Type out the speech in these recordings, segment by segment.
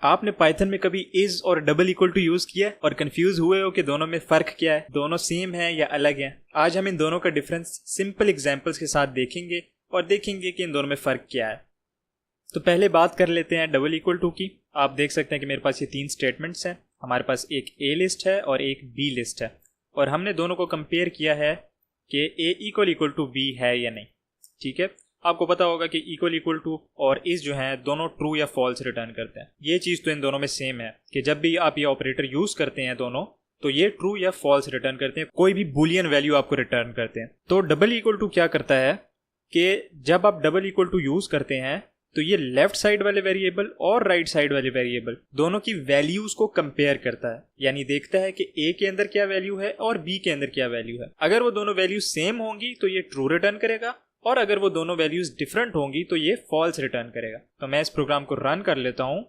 आपने पाइथन में कभी इज और डबल इक्वल टू यूज किया है और कंफ्यूज हुए हो कि दोनों में फर्क क्या है, दोनों सेम है या अलग है? आज हम इन दोनों का डिफरेंस सिंपल एग्जांपल्स के साथ देखेंगे और देखेंगे कि इन दोनों में फर्क क्या है। तो पहले बात कर लेते हैं डबल इक्वल टू की। आप देख सकते हैं कि मेरे पास ये तीन स्टेटमेंट्स हैं। हमारे पास एक ए लिस्ट है और एक बी लिस्ट है और हमने दोनों को कंपेयर किया है कि ए इक्वल टू बी है या नहीं। ठीक है, आपको पता होगा कि इक्वल टू और इस जो है दोनों ट्रू या फॉल्स रिटर्न करते हैं। ये चीज़ तो इन दोनों में सेम है कि जब भी आप ये ऑपरेटर यूज करते हैं दोनों, तो ये ट्रू या फॉल्स रिटर्न करते हैं, कोई भी बुलियन वैल्यू आपको रिटर्न करते हैं। तो डबल इक्वल टू क्या करता है कि जब आप डबल इक्वल टू यूज करते हैं तो ये लेफ्ट साइड वाले वेरिएबल और राइट साइड वाले वेरिएबल दोनों की वैल्यूज को कंपेयर करता है, यानी देखता है कि ए के अंदर क्या वैल्यू है और बी के अंदर क्या वैल्यू है। अगर वो दोनों वैल्यू सेम होंगी तो ये ट्रू रिटर्न करेगा और अगर वो दोनों वैल्यूज डिफरेंट होंगी तो ये फॉल्स रिटर्न करेगा। तो मैं इस प्रोग्राम को रन कर लेता हूं।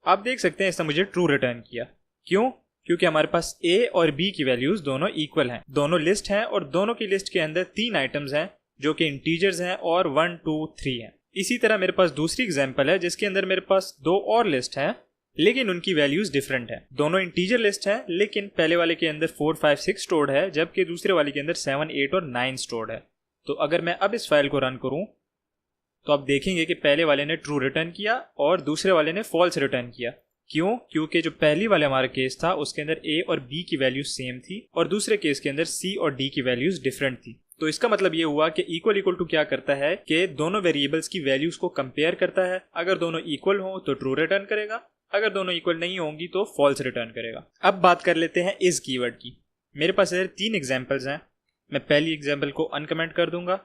आप देख सकते हैं इसने मुझे ट्रू रिटर्न किया। क्यों? क्योंकि हमारे पास ए और बी की वैल्यूज दोनों इक्वल हैं, दोनों लिस्ट हैं और दोनों की लिस्ट के अंदर तीन आइटम्स हैं जो कि इंटीजर्स हैं और 1 2 3 हैं। इसी तरह मेरे पास दूसरी एग्जांपल है जिसके अंदर मेरे पास दो और लिस्ट हैं लेकिन उनकी वैल्यूज डिफरेंट है। दोनों इंटीजर लिस्ट हैं लेकिन पहले वाले के अंदर 4 5 6 स्टोर्ड है जबकि दूसरे वाले के अंदर 7 8 और 9 स्टोर्ड है। तो अगर मैं अब इस फाइल को रन करूं तो आप देखेंगे कि पहले वाले ने ट्रू रिटर्न किया और दूसरे वाले ने फॉल्स रिटर्न किया। क्यों? क्योंकि जो पहली वाले हमारा केस था उसके अंदर ए और बी की वैल्यूज सेम थी और दूसरे केस के अंदर सी और डी की वैल्यूज डिफरेंट थी। तो इसका मतलब ये हुआ कि इक्वल टू क्या करता है कि दोनों वेरिएबल्स की वैल्यूज को कंपेयर करता है। अगर दोनों इक्वल हो तो ट्रू रिटर्न करेगा, अगर दोनों इक्वल नहीं होंगी तो फॉल्स रिटर्न करेगा। अब बात कर लेते हैं इस कीवर्ड की। मेरे पास इधर तीन एग्जांपल्स हैं। मैं पहली एग्जांपल को अनकमेंट कर दूंगा।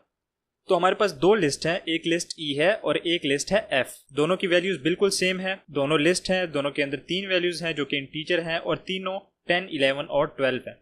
तो हमारे पास दो लिस्ट हैं, एक लिस्ट ई है और एक लिस्ट है एफ। दोनों की वैल्यूज बिल्कुल सेम है, दोनों लिस्ट हैं, दोनों के अंदर तीन वैल्यूज हैं जो कि इंटीजर हैं और तीनों 10 11 और 12 हैं।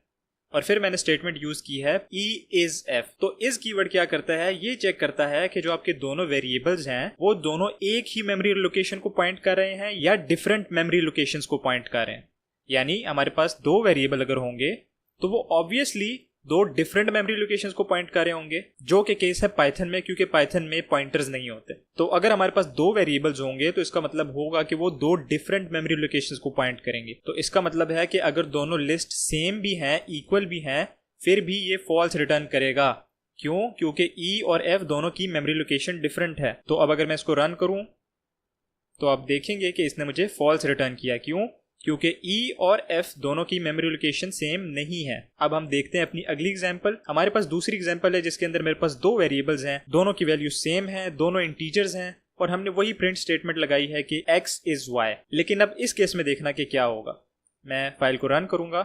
और फिर मैंने स्टेटमेंट यूज की है ई इज एफ। तो इस कीवर्ड क्या करता है, ये चेक करता है कि जो आपके दोनों वेरिएबल्स हैं वो दोनों एक ही मेमोरी लोकेशन को पॉइंट कर रहे हैं या डिफरेंट मेमोरी लोकेशंस को पॉइंट कर रहे हैं। यानी हमारे पास दो वेरिएबल अगर होंगे तो वो ऑब्वियसली दो डिफरेंट मेमोरी लोकेशंस को पॉइंट कर रहे होंगे, जो कि केस है पाइथन में, क्योंकि पाइथन में पॉइंटर्स नहीं होते। तो अगर हमारे पास दो वेरिएबल्स होंगे तो इसका मतलब होगा कि वो दो डिफरेंट मेमोरी लोकेशंस को पॉइंट करेंगे। तो इसका मतलब है कि अगर दोनों लिस्ट सेम भी हैं, इक्वल भी हैं, फिर भी ये फॉल्स रिटर्न करेगा। क्यों? क्योंकि ई और एफ दोनों की मेमोरी लोकेशन डिफरेंट है। तो अब अगर मैं इसको रन करूं तो आप देखेंगे कि इसने मुझे फॉल्स रिटर्न किया। क्यों? क्योंकि ई और एफ दोनों की मेमोरी लोकेशन सेम नहीं है। अब हम देखते हैं अपनी अगली एग्जांपल। हमारे पास दूसरी एग्जांपल है जिसके अंदर मेरे पास दो वेरिएबल्स हैं, दोनों की वैल्यू सेम है, दोनों इंटीजर्स हैं और हमने वही प्रिंट स्टेटमेंट लगाई है कि x इज y। लेकिन अब इस केस में देखना कि क्या होगा। मैं फाइल को रन करूंगा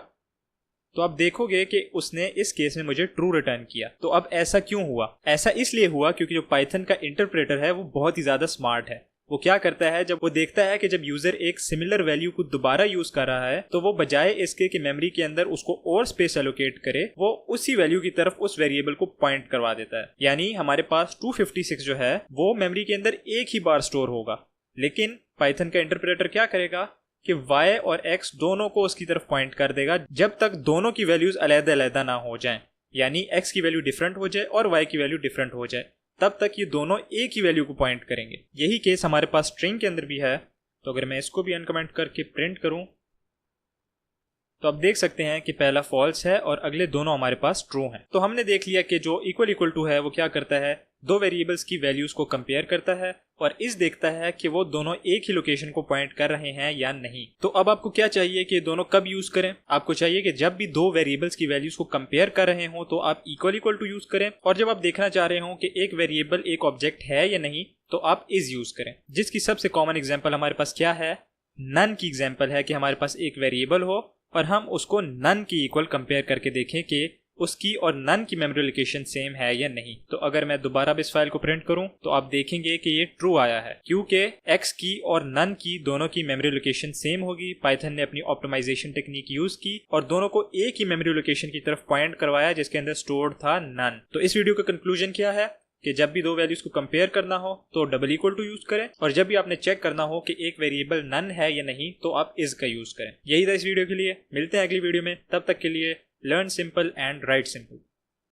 तो आप देखोगे कि उसने इस केस में मुझे ट्रू रिटर्न किया। तो अब ऐसा क्यों हुआ? ऐसा इसलिए हुआ क्योंकि जो पाइथन का इंटरप्रेटर है वो बहुत ही ज्यादा स्मार्ट है। वो क्या करता है, जब वो देखता है कि जब यूजर एक सिमिलर वैल्यू को दोबारा यूज कर रहा है तो वो बजाय इसके कि मेमोरी के अंदर उसको और स्पेस एलोकेट करे, वो उसी वैल्यू की तरफ उस वेरिएबल को पॉइंट करवा देता है। यानी हमारे पास 256 जो है वो मेमोरी के अंदर एक ही बार स्टोर होगा, लेकिन पाइथन का इंटरप्रेटर क्या करेगा कि y और x दोनों को उसकी तरफ पॉइंट कर देगा जब तक दोनों की वैल्यूज अलग-अलग ना हो जाएं। यानी x की वैल्यू डिफरेंट हो जाए और y की वैल्यू डिफरेंट हो जाए, तब तक ये दोनों एक ही वैल्यू को पॉइंट करेंगे। यही केस हमारे पास स्ट्रिंग के अंदर भी है। तो अगर मैं इसको भी अनकमेंट करके प्रिंट करूं तो आप देख सकते हैं कि पहला फॉल्स है और अगले दोनों हमारे पास ट्रू हैं। तो हमने देख लिया कि जो इक्वल टू है वो क्या करता है, दो वेरिएबल्स की वैल्यूज को कंपेयर करता है और इस देखता है कि वो दोनों एक ही लोकेशन को पॉइंट कर रहे हैं या नहीं। तो अब आपको क्या चाहिए कि दोनों कब यूज करें? आपको चाहिए कि जब भी दो वेरिएबल्स की वैल्यूज को कंपेयर कर रहे हो तो आप इक्वल टू यूज करें, और जब आप देखना चाह रहे हो कि एक वेरिएबल एक ऑब्जेक्ट है या नहीं तो आप इज यूज करें। जिसकी सबसे कॉमन एग्जाम्पल हमारे पास क्या है, नन की एग्जाम्पल है कि हमारे पास एक वेरिएबल हो और हम उसको नन की इक्वल कंपेयर करके देखें कि उसकी और नन की मेमोरी लोकेशन सेम है या नहीं। तो अगर मैं दोबारा इस फाइल को प्रिंट करूं तो आप देखेंगे कि ये ट्रू आया है, क्योंकि x की और नन की दोनों की मेमोरी लोकेशन सेम होगी। पाइथन ने अपनी ऑप्टिमाइजेशन टेक्निक यूज की और दोनों को एक ही मेमोरी लोकेशन की तरफ पॉइंट करवाया जिसके अंदर स्टोर्ड था नन। तो इस वीडियो का कंक्लूजन क्या है कि जब भी दो वैल्यूज को कंपेयर करना हो तो डबल इक्वल टू यूज करें, और जब भी आपने चेक करना हो कि एक वेरिएबल नन है या नहीं तो आप इज का यूज करें। यही था इस वीडियो के लिए। मिलते हैं अगली वीडियो में, तब तक के लिए learn simple and right simple.